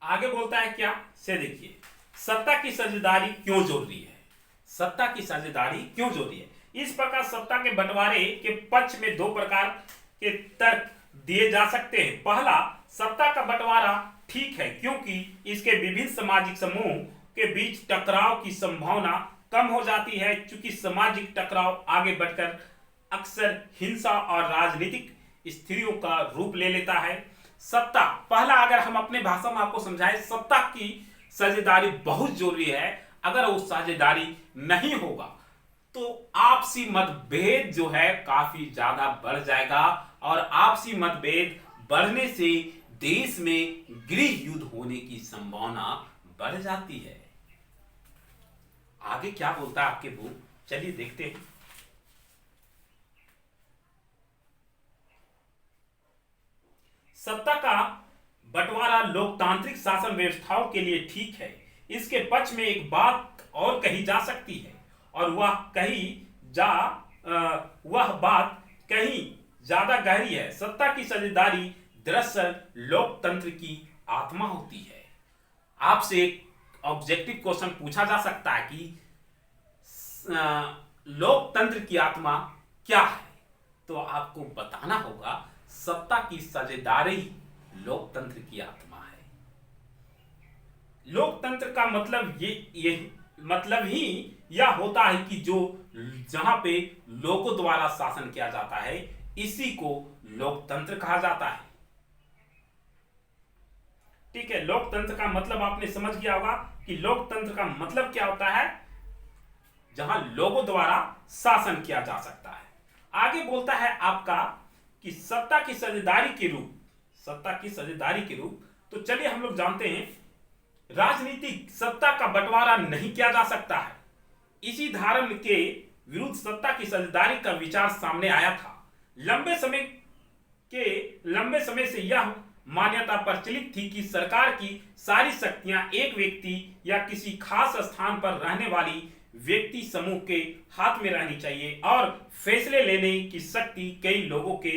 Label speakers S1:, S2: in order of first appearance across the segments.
S1: आगे बोलता है क्या से देखिए, सत्ता की साझेदारी क्यों जरूरी है। सत्ता की साझेदारी क्यों जरूरी है। इस प्रकार सत्ता के बंटवारे के पक्ष में दो प्रकार के तर्क दिए जा सकते हैं। पहला, सत्ता का बंटवारा ठीक है क्योंकि इसके विभिन्न सामाजिक समूह के बीच टकराव की संभावना कम हो जाती है, क्योंकि सामाजिक टकराव आगे बढ़कर अक्सर हिंसा और राजनीतिक स्थितियों का रूप ले लेता है। सत्ता, पहला अगर हम अपने भाषा में आपको समझाएं, सत्ता की साझेदारी बहुत जरूरी है। अगर वो साझेदारी नहीं होगा तो आपसी मतभेद जो है काफी ज्यादा बढ़ जाएगा और आपसी मतभेद बढ़ने से देश में गृह युद्ध होने की संभावना बढ़ जाती है। आगे क्या बोलता है आपके बुक, चलिए देखते हैं। सत्ता का बंटवारा लोकतांत्रिक शासन व्यवस्थाओं के लिए ठीक है। इसके पक्ष में एक बात और कही जा सकती है और वह बात कहीं ज्यादा गहरी है। सत्ता की साझेदारी दरअसल लोकतंत्र की आत्मा होती है। आपसे एक ऑब्जेक्टिव क्वेश्चन पूछा जा सकता है कि लोकतंत्र की आत्मा क्या है, तो आपको बताना होगा सत्ता की साझेदारी लोकतंत्र की आत्मा है। लोकतंत्र का मतलब ये मतलब ही यह होता है कि जहां पे लोगों द्वारा शासन किया जाता है, इसी को लोकतंत्र कहा जाता है। ठीक है, लोकतंत्र का मतलब आपने समझ गया होगा कि लोकतंत्र का मतलब क्या होता है, जहां लोगों द्वारा शासन किया जा सकता है। आगे बोलता है आपका कि सत्ता की साझेदारी के रूप, तो चलिए हम लोग जानते हैं राजनीतिक सत्ता का बंटवारा नहीं किया जा सकता है। इसी धारणा के विरुद्ध सत्ता की साझेदारी का विचार सामने आया था। लंबे समय से यह मान्यता प्रचलित थी कि सरकार की सारी शक्तियां एक व्यक्ति या किसी खास स्थान पर रहने वाली व्यक्ति समूह के हाथ में रहनी चाहिए और फैसले लेने की शक्ति कई लोगों के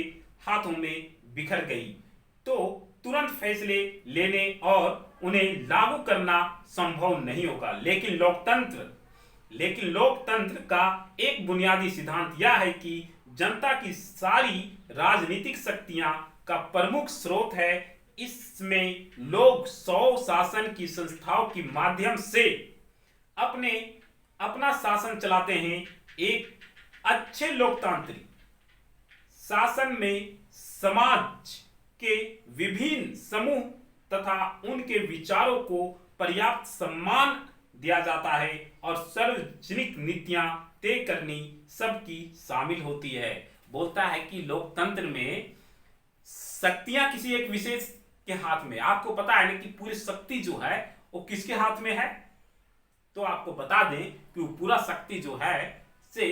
S1: हाथों में बिखर गई तो तुरंत फैसले लेने और उन्हें लागू करना संभव नहीं होगा। लेकिन लोकतंत्र का एक बुनियादी सिद्धांत यह है कि जनता की सारी राजनीतिक शक्तियां का प्रमुख स्रोत है। इसमें लोग शासन की संस्थाओं के माध्यम से अपना शासन चलाते हैं। एक अच्छे लोकतांत्रिक शासन में समाज के विभिन्न समूह तथा उनके विचारों को पर्याप्त सम्मान दिया जाता है और सार्वजनिक नीतियां तय करनी सबकी शामिल होती है। बोलता है कि लोकतंत्र में शक्तियां किसी एक विशेष के हाथ में, आपको पता है ना कि पूरी शक्ति जो है वो किसके हाथ में है, तो आपको बता दें कि वो पूरा शक्ति जो है से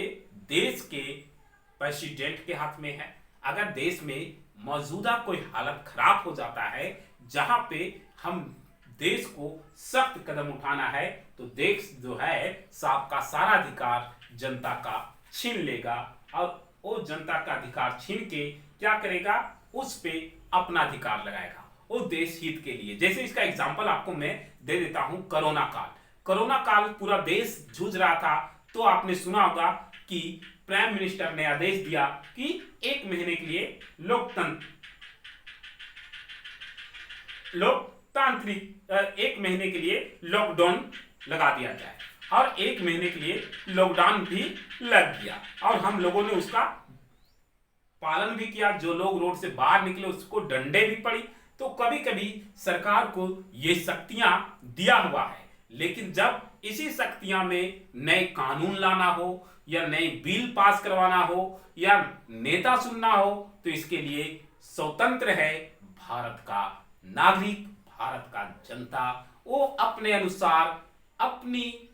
S1: देश के प्रेसिडेंट के हाथ में है। अगर देश में मौजूदा कोई हालत खराब हो जाता है जहां पे हम देश को सख्त कदम उठाना है, तो देश जो है सबका सारा अधिकार जनता का छीन लेगा और वो जनता का अधिकार छीन के क्या करेगा, उस पे अपना अधिकार लगाएगा वो देश हित के लिए। जैसे इसका एग्जांपल आपको मैं दे देता हूं, कोरोना काल पूरा देश जूझ रहा था, तो आपने सुना होगा कि प्राइम मिनिस्टर ने आदेश दिया कि 1 महीने के लिए लोकतांत्रिक 1 महीने के लिए लॉकडाउन लगा दिया जाए और 1 महीने के लिए लॉकडाउन भी लग गया और हम लोगों ने उसका पालन भी किया। जो लोग रोड से बाहर निकले उसको डंडे भी पड़ी। तो कभी कभी सरकार को ये शक्तियां दिया हुआ है, लेकिन जब इसी शक्तियां में नए कानून लाना हो या नए बिल पास करवाना हो या नेता चुनना हो, तो इसके लिए स्वतंत्र है भारत का नागरिक, भारत का जनता। वो अपने अनुसार, अपनी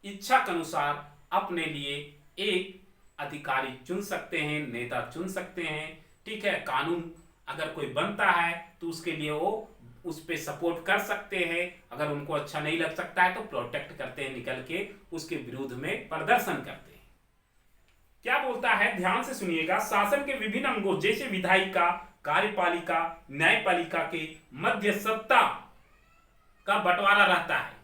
S1: इच्छा के अनुसार अपने लिए एक अधिकारी चुन सकते हैं, नेता चुन सकते हैं। ठीक है, कानून अगर कोई बनता है तो उसके लिए वो उस पे सपोर्ट कर सकते हैं। अगर उनको अच्छा नहीं लग सकता है तो प्रोटेक्ट करते हैं, निकल के उसके विरुद्ध में प्रदर्शन करते हैं। क्या बोलता है, ध्यान से सुनिएगा। शासन के विभिन्न अंगों जैसे विधायिका, कार्यपालिका, न्यायपालिका के मध्य सत्ता का बंटवारा रहता है।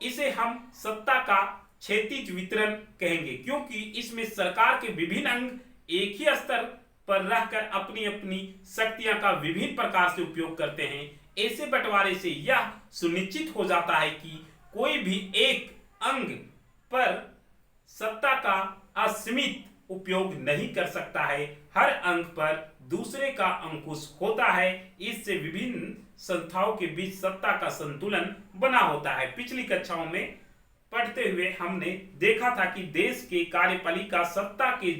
S1: इसे हम सत्ता का क्षैतिज वितरण कहेंगे, क्योंकि इसमें सरकार के विभिन्न अंग एक ही स्तर पर रहकर अपनी अपनी शक्तियां का विभिन्न प्रकार से उपयोग करते हैं। ऐसे बंटवारे से यह सुनिश्चित हो जाता है कि कोई भी एक अंग पर सत्ता का असीमित उपयोग नहीं कर सकता है। हर अंग पर दूसरे का अंकुश होता है। इससे विभिन्न संस्थाओं के बीच सत्ता का संतुलन बना होता है। पिछली कक्षाओं में पढ़ते हुए हमने देखा था कि देश के कार्यपालिका सत्ता के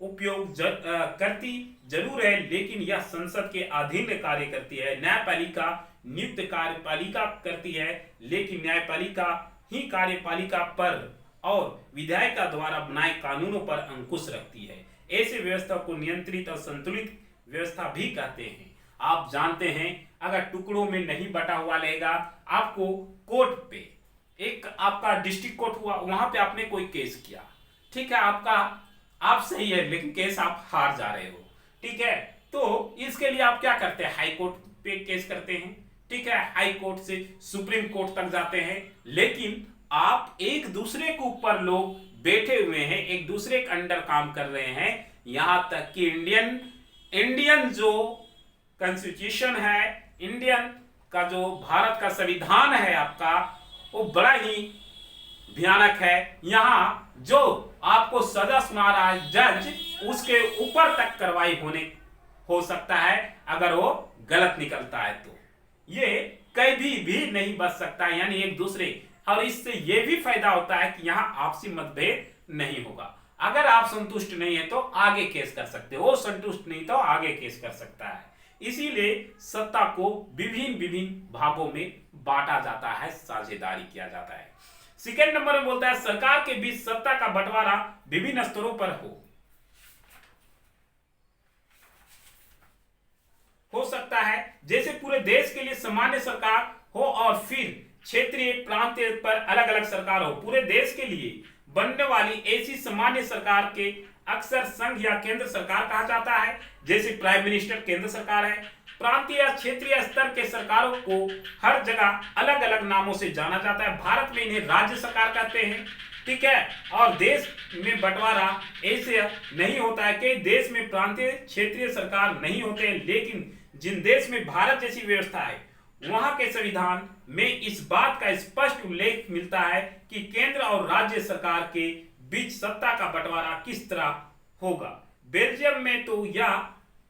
S1: उपयोग करती जरूर है, लेकिन यह संसद के अधीन कार्य करती है। न्यायपालिका नियुक्त कार्यपालिका करती है, लेकिन न्यायपालिका ही कार्यपालिका पर और विधायिका द्वारा बनाए कानूनों पर अंकुश रखती है। ऐसे व्यवस्था को नियंत्रित और संतुलित व्यवस्था भी कहते हैं। आप जानते हैं, अगर टुकड़ों में नहीं बटा हुआ रहेगा, आपको कोर्ट पे, एक आपका डिस्ट्रिक्ट कोर्ट हुआ, वहां पे आपने कोई केस किया, ठीक है, आप सही है, लेकिन केस आप हार जा रहे हो, ठीक है, तो इसके लिए आप क्या करते हैं, हाई कोर्ट पे केस करते हैं, ठीक है, हाई कोर्ट से सुप्रीम कोर्ट तक जाते हैं। लेकिन आप एक दूसरे के ऊपर लोग बैठे हुए हैं, एक दूसरे के अंडर काम कर रहे हैं। यहां तक कि इंडियन जो कॉन्स्टिट्यूशन है, इंडियन का जो भारत का संविधान है आपका, वो बड़ा ही भयानक है। यहां जो आपको सजा सुना रहा है जज, उसके ऊपर तक कार्रवाई हो सकता है अगर वो गलत निकलता है, तो ये कभी भी नहीं बच सकता, यानी एक दूसरे। और इससे ये भी फायदा होता है कि यहाँ आपसी मतभेद नहीं होगा। अगर आप संतुष्ट नहीं है तो आगे केस कर सकते हो, संतुष्ट नहीं तो आगे केस कर सकता है। इसीलिए सत्ता को विभिन्न भागों में बांटा जाता है, साझेदारी किया जाता है। सेकेंड नंबर में बोलता है सरकार के बीच सत्ता का बंटवारा विभिन्न स्तरों पर हो सकता है, जैसे पूरे देश के लिए सामान्य सरकार हो और फिर क्षेत्रीय प्रांतीय पर अलग अलग सरकार हो। पूरे देश के लिए बनने वाली ऐसी सामान्य सरकार के अक्सर संघ या केंद्र सरकार कहा जाता है, जैसे प्राइम मिनिस्टर केंद्र सरकार है। प्रांतीय या क्षेत्रीय स्तर के सरकारों को हर जगह अलग अलग नामों से जाना जाता है। भारत में इन्हें राज्य सरकार कहते हैं, ठीक है। और देश में बंटवारा ऐसे नहीं होता है कि देश में प्रांतीय क्षेत्रीय सरकार नहीं होते, लेकिन जिन देश में भारत जैसी व्यवस्था है, वहां के संविधान में इस बात का स्पष्ट उल्लेख मिलता है कि केंद्र और राज्य सरकार के बीच सत्ता का बंटवारा किस तरह होगा। बेल्जियम में तो यह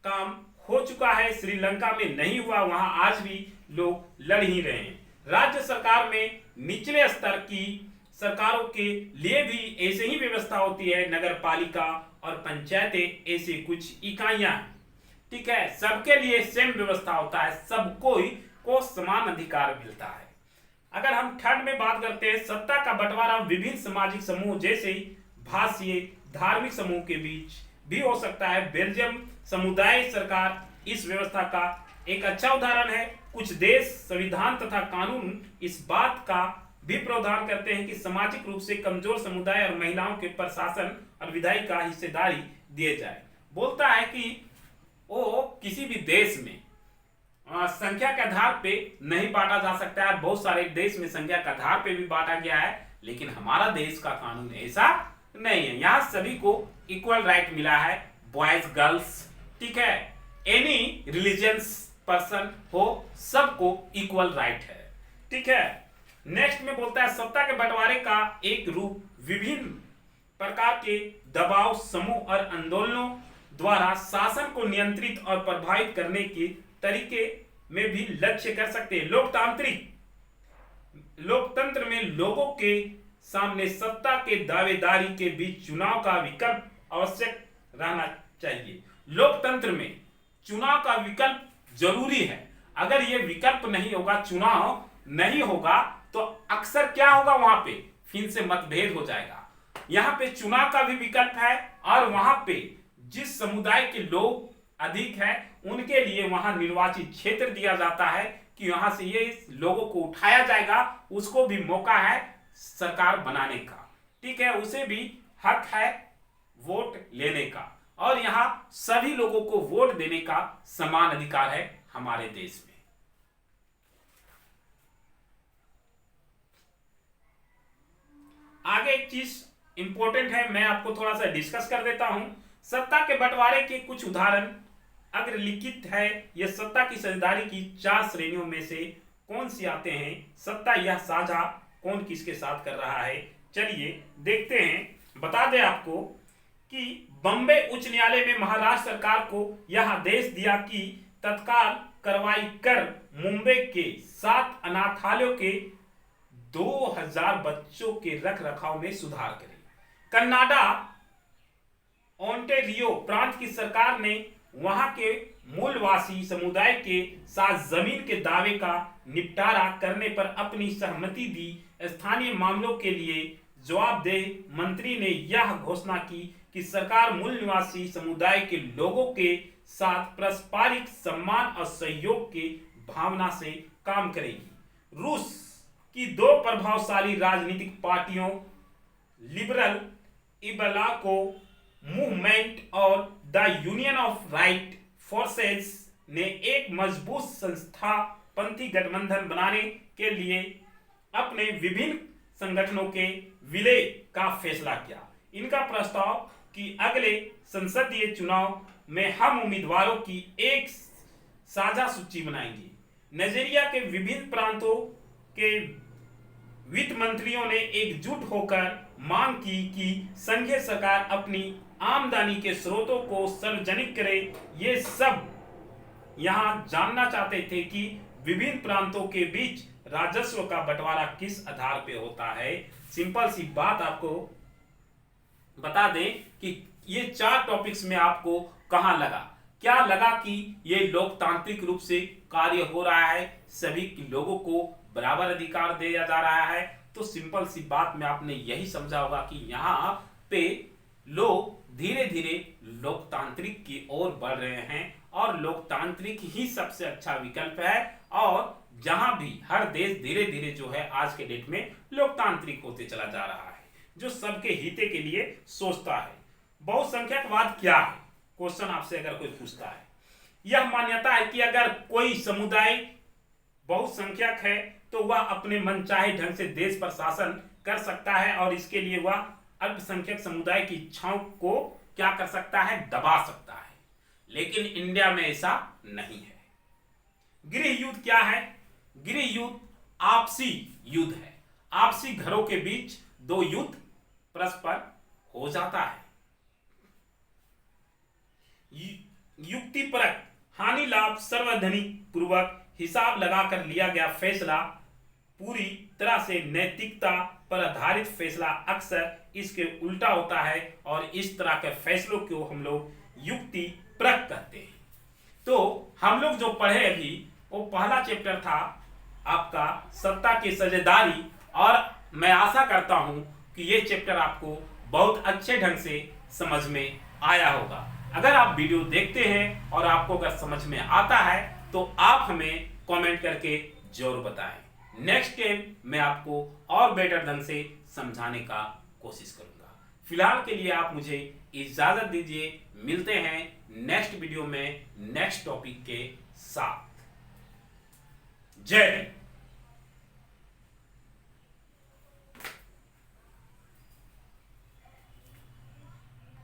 S1: काम हो चुका है, श्रीलंका में नहीं हुआ, वहां आज भी लोग लड़ ही रहे हैं। राज्य सरकार में निचले स्तर की सरकारों के लिए भी ऐसे ही व्यवस्था होती है। नगर पालिका और पंचायतें ऐसे कुछ इकाइयां, ठीक है, सबके लिए सेम व्यवस्था होता है, सबको को समान अधिकार मिलता है। अगर हम थर्ड में बात करते हैं, सत्ता का बंटवारा विभिन्न सामाजिक समूह जैसे भाषीय धार्मिक समूह के बीच भी हो सकता है। बेल्जियम समुदाय सरकार इस व्यवस्था का एक अच्छा उदाहरण है। कुछ देश संविधान तथा कानून इस बात का भी प्रावधान करते हैं कि सामाजिक रूप से कमजोर समुदाय और महिलाओं के प्रशासन और विधायी का हिस्सेदारी दिए जाए। बोलता है कि वो किसी भी देश में संख्या के आधार पे नहीं बांटा जा सकता है। बहुत सारे देश में संख्या के आधार पे भी बांटा गया है, लेकिन हमारा देश का कानून ऐसा नहीं है। यहाँ सभी को इक्वल राइट मिला है, बॉयज गर्ल्स, ठीक है, एनी रिलीजियंस पर्सन हो, सबको इक्वल राइट है, ठीक है। नेक्स्ट में बोलता है सत्ता के बंटवारे का एक रूप विभिन्न प्रकार के दबाव समूह और आंदोलनों द्वारा शासन को नियंत्रित और प्रभावित करने के तरीके में भी लक्ष्य कर सकते हैं। लोकतंत्र में लोगों के सामने सत्ता के दावेदारी के बीच चुनाव का विकल्प आवश्यक रहना चाहिए। लोकतंत्र में चुनाव का विकल्प जरूरी है। अगर यह विकल्प नहीं होगा, चुनाव नहीं होगा, तो अक्सर क्या होगा, वहां पे फिर से मतभेद हो जाएगा। यहां पे चुनाव का भी विकल्प है और वहां पे जिस समुदाय के लोग अधिक है उनके लिए वहां निर्वाचित क्षेत्र दिया जाता है कि वहां से ये लोगों को उठाया जाएगा, उसको भी मौका है सरकार बनाने का, ठीक है, उसे भी हक है वोट लेने का। और यहां सभी लोगों को वोट देने का समान अधिकार है हमारे देश में। एक चीज इंपॉर्टेंट है, मैं आपको थोड़ा सा डिस्कस कर देता हूं। सत्ता के बंटवारे के कुछ उदाहरण अग्रलिखित है। यह सत्ता की साझेदारी की 4 श्रेणियों में से कौन सी आते हैं? सत्ता यह साझा कौन किसके साथ कर रहा है? चलिए देखते हैं। बता दें आपको कि बंबई उच्च न्यायालय में महाराष्ट्र सरकार को यह आदेश दिया कि तत्काल कार्रवाई कर मुंबई के 7 अनाथालयों के 2000 बच्चों के रख रखाव में सुधार करें। कनाडा ओंटारियो प्रांत की सरकार ने वहां के मूलवासी समुदाय के साथ जमीन के दावे का निपटारा करने पर अपनी सहमति दी। स्थानीय मामलों के लिए जवाबदेह मंत्री ने यह घोषणा की कि सरकार मूल निवासी समुदाय के लोगों के साथ पारस्परिक सम्मान और सहयोग की भावना से काम करेगी। रूस की 2 प्रभावशाली राजनीतिक पार्टियों लिबरल इबलाको मूवमेंट और the union of right forces ने एक मजबूत संस्थापंथी गठबंधन बनाने के लिए अपने विभिन्न संगठनों के विलय का फैसला किया। इनका प्रस्ताव कि अगले संसदीय चुनाव में हम उम्मीदवारों की एक साझा सूची बनाएंगे। नाइजीरिया के विभिन्न प्रांतों के वित्त मंत्रियों ने एकजुट होकर मांग की कि संघीय सरकार अपनी आमदनी के स्रोतों को सार्वजनिक करे। ये सब यहां जानना चाहते थे कि विभिन्न प्रांतों के बीच राजस्व का बंटवारा किस आधार पे होता है। सिंपल सी बात आपको बता दें कि ये 4 टॉपिक्स में आपको कहां लगा, क्या लगा कि ये लोकतांत्रिक रूप से कार्य हो रहा है, सभी लोगों को बराबर अधिकार दिया जा रहा है। तो सिंपल सी बात में आपने यही समझा होगा कि यहाँ पे लोग धीरे धीरे लोकतांत्रिक की ओर बढ़ रहे हैं और लोकतांत्रिक ही सबसे अच्छा विकल्प है। और जहां भी हर देश धीरे धीरे जो है आज के डेट में लोकतांत्रिक होते चला जा रहा है, जो सबके हित के लिए सोचता है। बहुसंख्यकवाद क्या है? क्वेश्चन आपसे अगर कोई पूछता है, यह मान्यता है कि अगर कोई समुदाय बहुसंख्यक है तो वह अपने मनचाहे ढंग से देश पर शासन कर सकता है और इसके लिए वह अल्पसंख्यक समुदाय की इच्छाओं को क्या कर सकता है? दबा सकता है। लेकिन इंडिया में ऐसा नहीं है। गृह युद्ध क्या है? गृह युद्ध आपसी युद्ध है। आपसी घरों के बीच 2 युद्ध परस्पर हो जाता है। युक्तिपरक हानि लाभ सार्वधानिक पूर्वक हिसाब लगाकर लिया गया फैसला पूरी तरह से नैतिकता पर आधारित फैसला अक्सर इसके उल्टा होता है और इस तरह के फैसलों को हम लोग युक्तिपरक कहते हैं। तो हम लोग जो पढ़े अभी वो पहला चैप्टर था आपका सत्ता की साझेदारी और मैं आशा करता हूं कि ये चैप्टर आपको बहुत अच्छे ढंग से समझ में आया होगा। अगर आप वीडियो देखते हैं और आपको अगर समझ में आता है तो आप हमें कमेंट करके जरूर बताएं। नेक्स्ट टाइम मैं आपको और बेटर ढंग से समझाने का कोशिश करूंगा। फिलहाल के लिए आप मुझे इजाजत दीजिए। मिलते हैं नेक्स्ट वीडियो में नेक्स्ट टॉपिक के साथ। जय हिंद।